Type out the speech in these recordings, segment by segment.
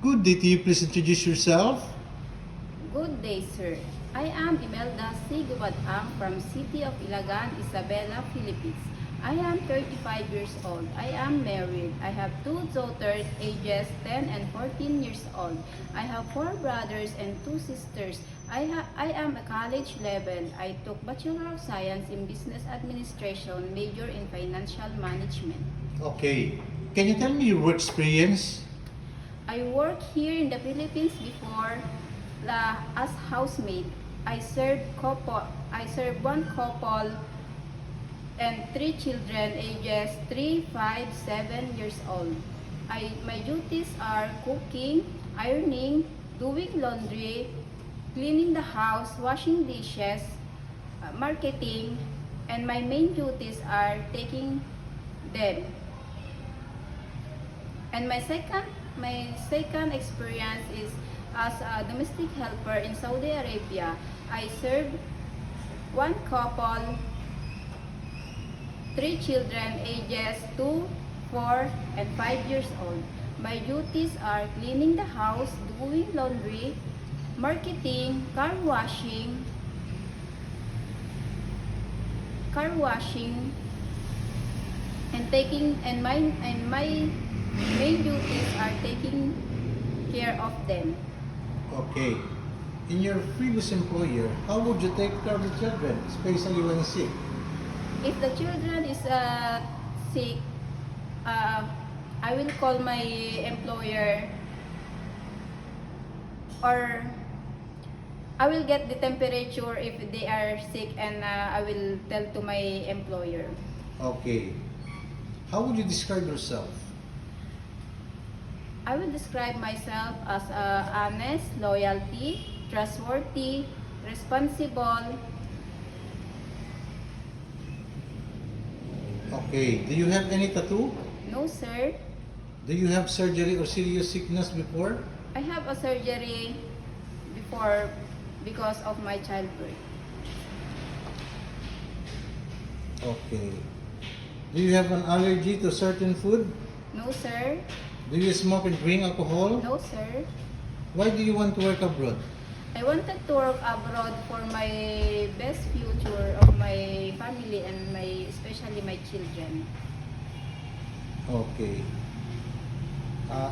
Good day to you. Please introduce yourself. Good day, sir. I am Imelda Sigubatang from City of Ilagan, Isabela, Philippines. I am 35 years old. I am married. I have two daughters ages 10 and 14 years old. I have four brothers and two sisters. I am a college level. I took Bachelor of Science in Business Administration, major in Financial Management. Okay. Can you tell me your work experience? I worked here in the Philippines before as housemaid. I served one couple and three children ages 3, 5, 7 years old. My duties are cooking, ironing, doing laundry, cleaning the house, washing dishes, marketing, and my main duties are taking them. And my second experience is as a domestic helper in Saudi Arabia. I served one couple, three children ages 2, 4, and 5 years old. My duties are cleaning the house, doing laundry, marketing, car washing, and my main duties are taking care of them. Okay. In your previous employer, how would you take care of the children, especially when sick? If the children is sick, I will call my employer, or I will get the temperature if they are sick, and I will tell to my employer. Okay. How would you describe yourself? I will describe myself as honest, loyalty, trustworthy, responsible. Okay. Do you have any tattoo? No, sir. Do you have surgery or serious sickness before? I have a surgery before because of my childbirth. Okay. Do you have an allergy to certain food? No, sir. Do you smoke and drink alcohol? No, sir. Why do you want to work abroad? I wanted to work abroad for my best future of my family and especially my children. Okay.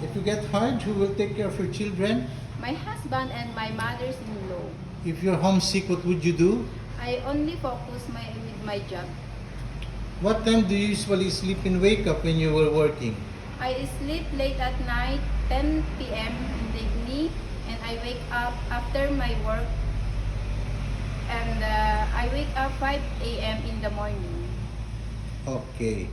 If you get hired, who will take care of your children? My husband and my mother-in-law. If you're homesick, what would you do? I only focus with my job. What time do you usually sleep and wake up when you were working? I sleep late at night, 10 p.m. in the evening, and I wake up after my work, and I wake up 5 a.m. in the morning. Okay.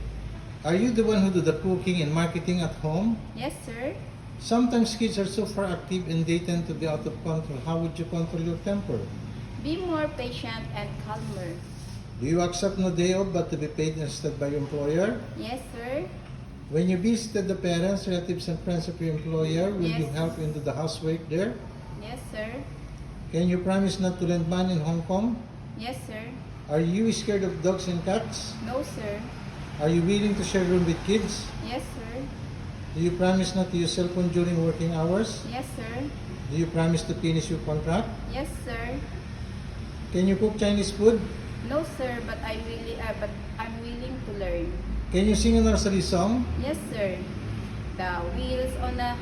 Are you the one who do the cooking and marketing at home? Yes, sir. Sometimes kids are so far active and they tend to be out of control. How would you control your temper? Be more patient and calmer. Do you accept no day off but to be paid instead by your employer? Yes, sir. When you visited the parents, relatives, and friends of your employer, will you Yes. help into the housework there? Yes, sir. Can you promise not to lend money in Hong Kong? Yes, sir. Are you scared of dogs and cats? No, sir. Are you willing to share room with kids? Yes, sir. Do you promise not to use cell phone during working hours? Yes, sir. Do you promise to finish your contract? Yes, sir. Can you cook Chinese food? No, sir, but I'm willing to learn. Can you sing a nursery song? Yes, sir. The wheels on a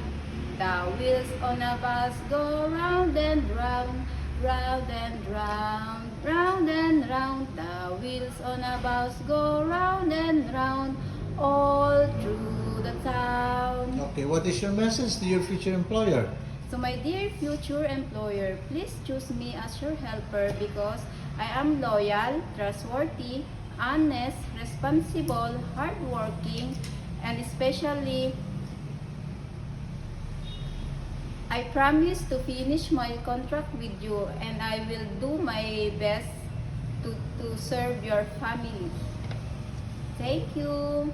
bus go round and round, round and round, round and round. The wheels on a bus go round and round, all through the town. Okay, what is your message to your future employer? So my dear future employer, please choose me as your helper because I am loyal, trustworthy, honest, responsible, hardworking, and especially I promise to finish my contract with you, and I will do my best to serve your family. Thank you.